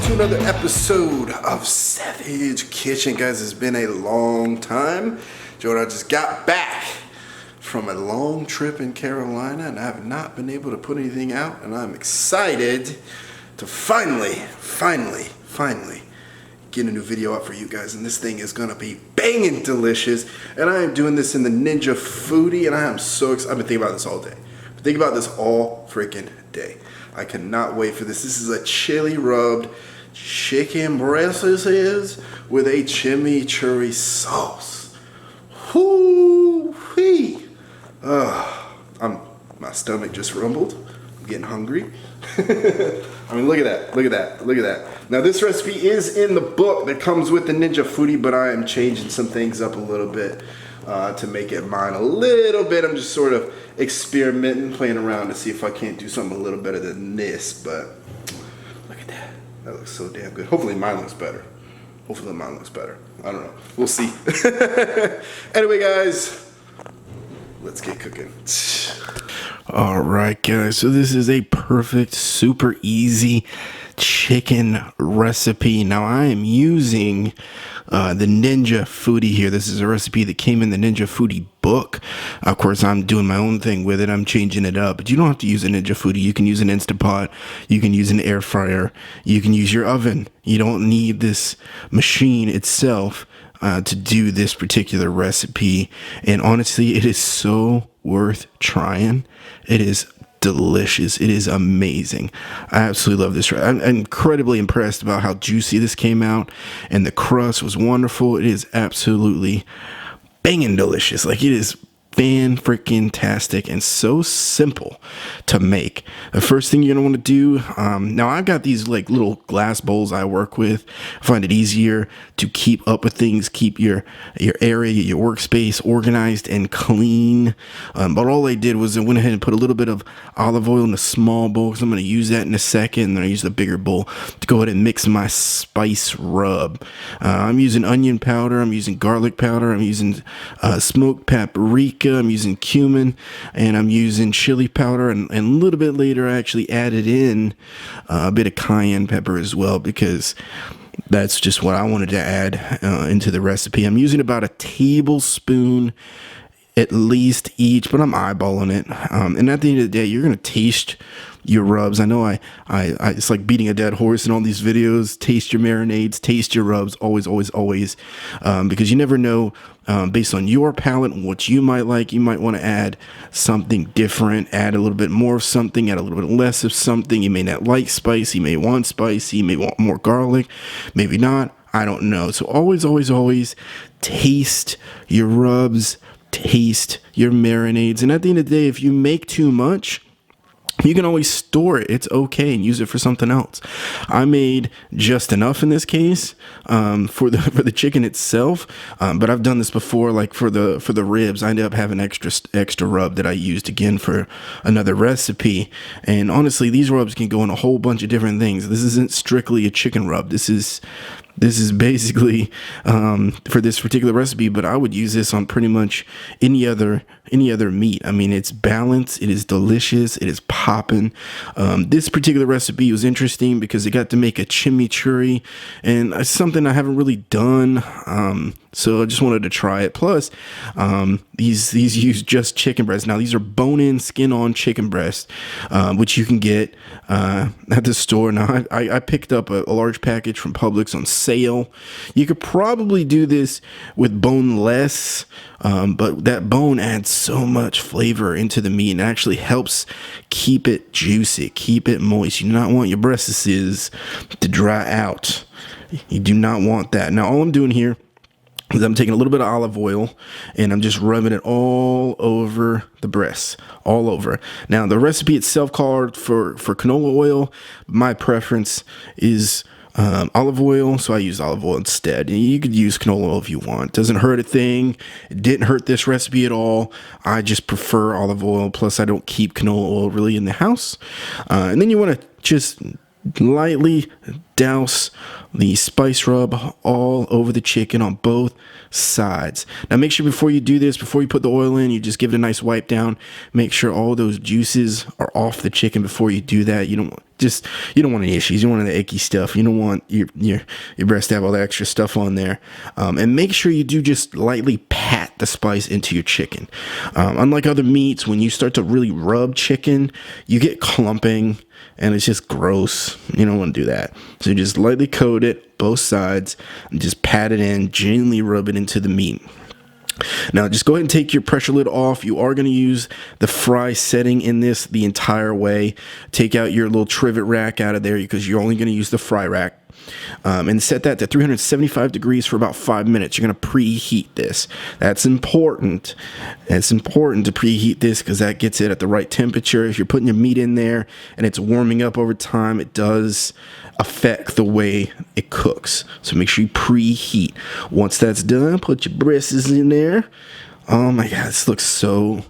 to another episode of Savage Kitchen. Guys, it's been a long time. Jordan, I just got back from a long trip in Carolina and I have not been able to put anything out, and I'm excited to finally get a new video out for you guys, and this thing is gonna be banging delicious. And I am doing this in the Ninja Foodi, and I am so excited. I've been thinking about this all day. Think about this all freaking day. I cannot wait for this. This is a chili rubbed chicken breast with a chimichurri sauce. Whoo-wee. My stomach just rumbled. I'm getting hungry. I mean, look at that. Look at that. Look at that. Now, this recipe is in the book that comes with the Ninja Foodi, but I am changing some things up a little bit to make it mine a little bit. I'm just sort of experimenting, playing around to see if I can't do something a little better than this. But look at that. That looks so damn good. Hopefully mine looks better. Hopefully mine looks better. I don't know. We'll see. Anyway, guys, let's get cooking. All right, guys. So this is a perfect, super easy chicken recipe. Now I am using the Ninja Foodi here. This is a recipe that came in the Ninja Foodi book. Of course, I'm doing my own thing with it. I'm changing it up, but you don't have to use a Ninja Foodi. You can use an Instant Pot. You can use an air fryer. You can use your oven. You don't need this machine itself to do this particular recipe. And honestly, it is so worth trying. It is delicious. It is amazing. I absolutely love this. I'm incredibly impressed about how juicy this came out, and the crust was wonderful. It is absolutely banging delicious. Like, it is fan-freaking-tastic and so simple to make. The first thing you're gonna want to do, now I've got these like little glass bowls I work with. I find it easier to keep up with things, keep your area, your workspace organized and clean. But all I did was I went ahead and put a little bit of olive oil in a small bowl, because I'm going to use that in a second, and then I use the bigger bowl to go ahead and mix my spice rub. I'm using onion powder, I'm using garlic powder, I'm using smoked paprika, I'm using cumin, and I'm using chili powder, and a little bit later I actually added in a bit of cayenne pepper as well, because that's just what I wanted to add into the recipe. I'm using about a tablespoon at least each, but I'm eyeballing it. And at the end of the day, you're going to taste your rubs. I know I it's like beating a dead horse in all these videos. Taste your marinades, taste your rubs, always, because you never know, based on your palate and what you might like. You might want to add something different, add a little bit more of something, add a little bit less of something. You may not like spicy, you may want spicy, you may want more garlic, maybe not. I don't know. So always taste your rubs, taste your marinades. And at the end of the day, if you make too much, you can always store it. It's okay, and use it for something else. I made just enough in this case for the chicken itself, but I've done this before. Like for the ribs, I ended up having extra rub that I used again for another recipe. And honestly, these rubs can go in a whole bunch of different things. This isn't strictly a chicken rub. This is basically for this particular recipe, but I would use this on pretty much any other meat. I mean, it's balanced, it is delicious, it is popping. This particular recipe was interesting because it got to make a chimichurri, and it's something I haven't really done. So I just wanted to try it. Plus, these use just chicken breast. Now, these are bone-in, skin-on chicken breast, which you can get at the store. Now, I picked up a large package from Publix on sale. You could probably do this with boneless, but that bone adds so much flavor into the meat and actually helps keep it juicy, keep it moist. You do not want your breasts to dry out. You do not want that. Now, all I'm doing here is I'm taking a little bit of olive oil and I'm just rubbing it all over the breasts, all over. Now, the recipe itself called for canola oil. My preference is olive oil, so I use olive oil instead. You could use canola oil if you want. It doesn't hurt a thing. It didn't hurt this recipe at all. I just prefer olive oil. Plus, I don't keep canola oil really in the house. And then you want to just lightly douse the spice rub all over the chicken on both sides. Now make sure before you do this, before you put the oil in, you just give it a nice wipe down. Make sure all those juices are off the chicken before you do that. You don't want any issues. You don't want any icky stuff. You don't want your breast to have all the extra stuff on there. And make sure you do just lightly pat the spice into your chicken. Unlike other meats, when you start to really rub chicken, you get clumping and it's just gross. You don't want to do that. So you just lightly coat it, both sides, and just pat it in, gently rub it into the meat. Now, just go ahead and take your pressure lid off. You are going to use the fry setting in this the entire way. Take out your little trivet rack out of there because you're only going to use the fry rack. And set that to 375 degrees for about 5 minutes. You're going to preheat this. That's important. It's important to preheat this because that gets it at the right temperature. If you're putting your meat in there and it's warming up over time, it does affect the way it cooks. So make sure you preheat. Once that's done, put your breasts in there. Oh my God, this looks so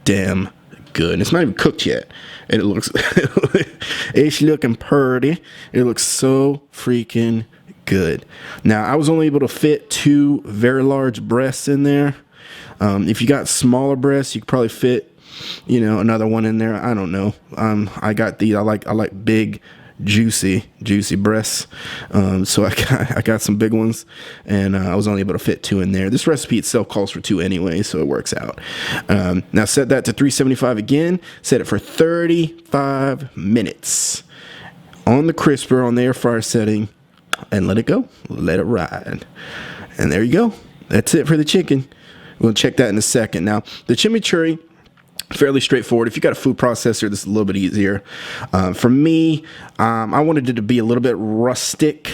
damn good. And it's not even cooked yet. And it looks, it's looking pretty. It looks so freaking good. Now, I was only able to fit 2 very large breasts in there. If you got smaller breasts, you could probably fit, another one in there. I don't know. I like big, juicy breasts. So I got some big ones, and I was only able to fit 2 in there. This recipe itself calls for 2 anyway, so it works out. Now set that to 375 again. Set it for 35 minutes on the crisper on the air fryer setting, and let it go. Let it ride. And there you go. That's it for the chicken. We'll check that in a second. Now the chimichurri, fairly straightforward. If you got a food processor, this is a little bit easier. For me, I wanted it to be a little bit rustic,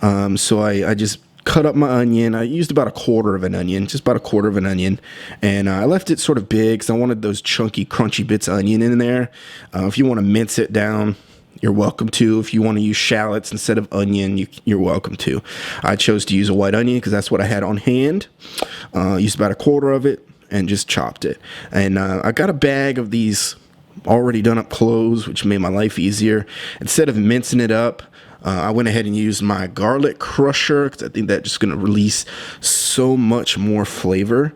so I just cut up my onion. I used about 1/4 of an onion, just about 1/4 of an onion, and I left it sort of big because I wanted those chunky, crunchy bits of onion in there. If you want to mince it down, you're welcome to. If you want to use shallots instead of onion, you're welcome to. I chose to use a white onion because that's what I had on hand. Used about 1/4 of it and just chopped it. And I got a bag of these already done up cloves, which made my life easier. Instead of mincing it up, I went ahead and used my garlic crusher because I think that's just going to release so much more flavor.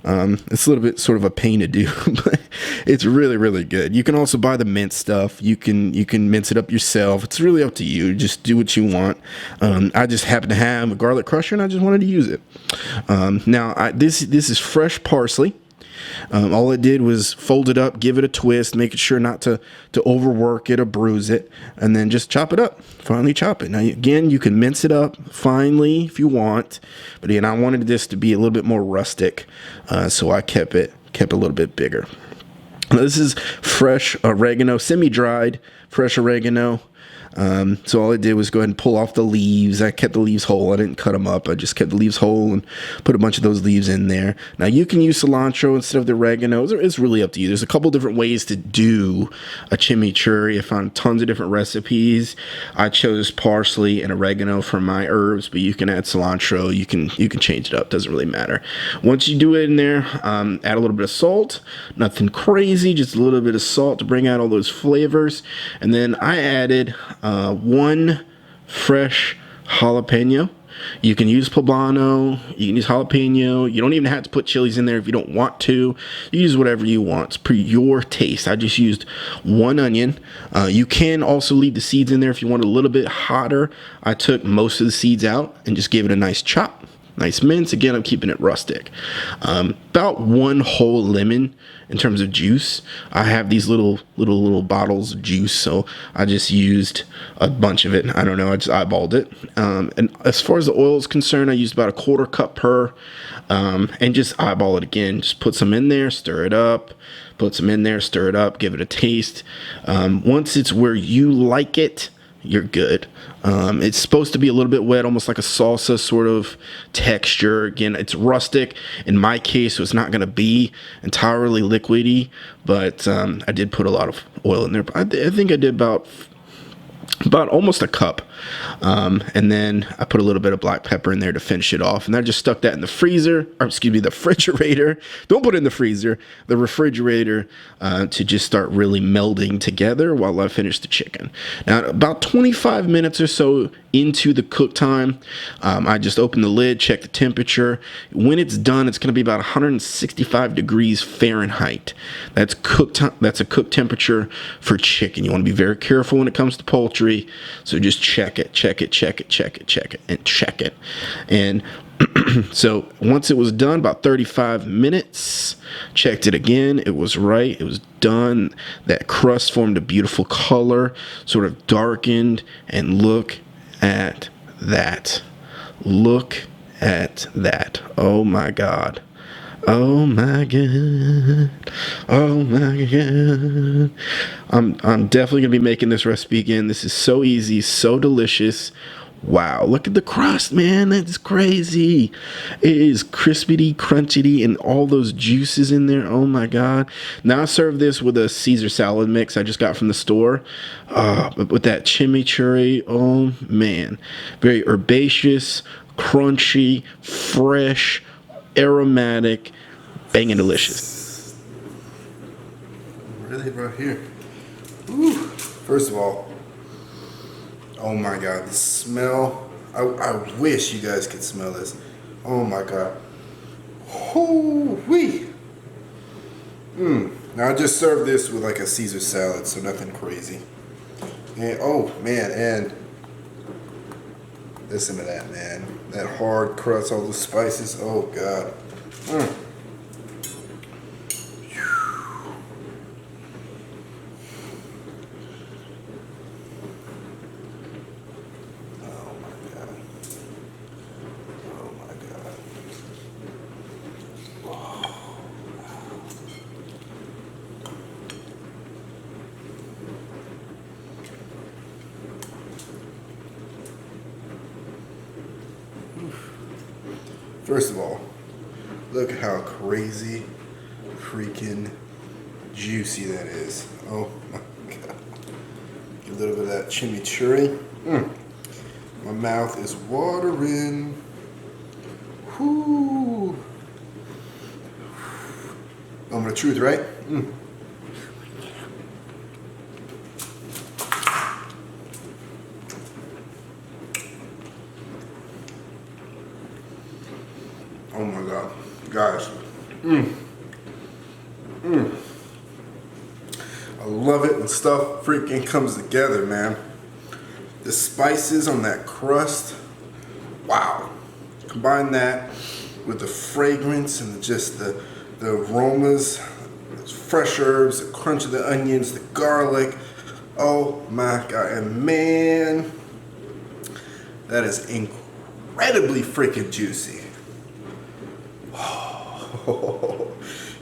It's a little bit sort of a pain to do, but it's really, really good. You can also buy the minced stuff. You can mince it up yourself. It's really up to you. Just do what you want. I just happen to have a garlic crusher, and I just wanted to use it. Now, this is fresh parsley. All I did was fold it up, give it a twist, making sure not to overwork it or bruise it, and then just chop it up. Finely chop it. Now, again, you can mince it up finely if you want, but again, I wanted this to be a little bit more rustic, so I kept it a little bit bigger. Now, this is fresh oregano, semi-dried fresh oregano. So all I did was go ahead and pull off the leaves. I kept the leaves whole. I didn't cut them up. I just kept the leaves whole and put a bunch of those leaves in there. Now you can use cilantro instead of the oregano. It's really up to you. There's a couple different ways to do a chimichurri. I found tons of different recipes. I chose parsley and oregano for my herbs, but you can add cilantro. You can change it up. Doesn't really matter. Once you do it in there, add a little bit of salt. Nothing crazy, just a little bit of salt to bring out all those flavors. And then I added 1 fresh jalapeno. You can use poblano, you can use jalapeno. You don't even have to put chilies in there if you don't want to. You use whatever you want. It's per your taste. I just used 1 onion. You can also leave the seeds in there if you want a little bit hotter. I took most of the seeds out and just gave it a nice chop. Nice mince. Again, I'm keeping it rustic. About 1 whole lemon in terms of juice. I have these little bottles of juice, so I just used a bunch of it. I don't know. I just eyeballed it. And as far as the oil is concerned, I used about 1/4 cup per, and just eyeball it again. Just put some in there, stir it up. Put some in there, stir it up, give it a taste. Once it's where you like it, you're good. It's supposed to be a little bit wet, almost like a salsa sort of texture. Again, it's rustic in my case, so it's not going to be entirely liquidy, but I did put a lot of oil in there. I think I did about about almost a cup. And then I put a little bit of black pepper in there to finish it off. And I just stuck that in the freezer, or excuse me, the refrigerator. Don't put it in the freezer, the refrigerator, to just start really melding together while I finish the chicken. Now, about 25 minutes or so into the cook time, I just open the lid, check the temperature. When it's done, it's going to be about 165 degrees Fahrenheit. That's a cook temperature for chicken. You want to be very careful when it comes to poultry, so just check it, and check it. And so once it was done, about 35 minutes, checked it again. It was right. It was done. That crust formed a beautiful color, sort of darkened, and look at that. Look at that. Oh my God. Oh my God. Oh my God. I'm definitely gonna be making this recipe again. This is so easy, so delicious. Wow, look at the crust, man. That's crazy. It is crispity, crunchy, and all those juices in there. Oh my God. Now I serve this with a Caesar salad mix I just got from the store. But with that chimichurri, oh man. Very herbaceous, crunchy, fresh, aromatic, banging delicious. Really, bro, here. Ooh. First of all, oh my God, the smell. I wish you guys could smell this. Oh my God. Hoo-wee. Now I just served this with like a Caesar salad, so nothing crazy. And oh man, and listen to that, man. That hard crust, all the spices. Oh God. First of all, look at how crazy freaking juicy that is. Oh my God. A little bit of that chimichurri. My mouth is watering. Whoo. Moment of truth, right? Oh my God, guys. I love it when stuff freaking comes together, man. The spices on that crust, wow. Combine that with the fragrance and just the aromas, the fresh herbs, the crunch of the onions, the garlic. Oh my God, and man, that is incredibly freaking juicy.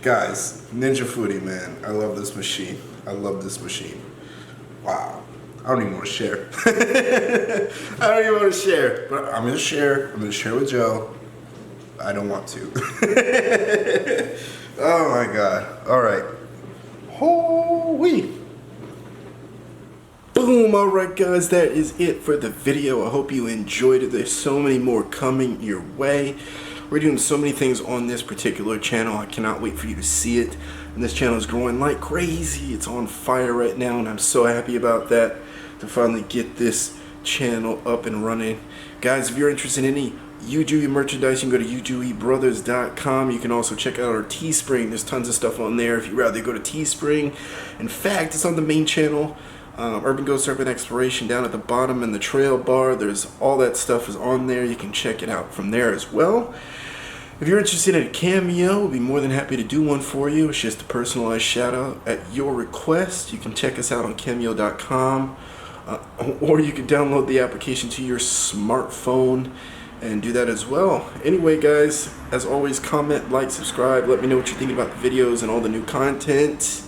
Guys, Ninja Foodi, man. I love this machine. I love this machine. Wow. I don't even want to share. I don't even want to share. But I'm going to share. I'm going to share with Joe. I don't want to. Oh my God. All right. Holy. Boom. All right, guys. That is it for the video. I hope you enjoyed it. There's so many more coming your way. We're doing so many things on this particular channel. I cannot wait for you to see it. And this channel is growing like crazy. It's on fire right now, and I'm so happy about that, to finally get this channel up and running. Guys, if you're interested in any UJOY merchandise, you can go to UJOYBrothers.com. You can also check out our Teespring. There's tons of stuff on there if you'd rather go to Teespring. In fact, it's on the main channel. Urban Ghost Urban Exploration down at the bottom in the trail bar. There's all that stuff is on there. You can check it out from there as well. If you're interested in a cameo, we'll be more than happy to do one for you. It's just a personalized shout out at your request. You can check us out on Cameo.com, or you can download the application to your smartphone and do that as well. Anyway, guys, as always, comment, like, subscribe. Let me know what you're thinking about the videos and all the new content.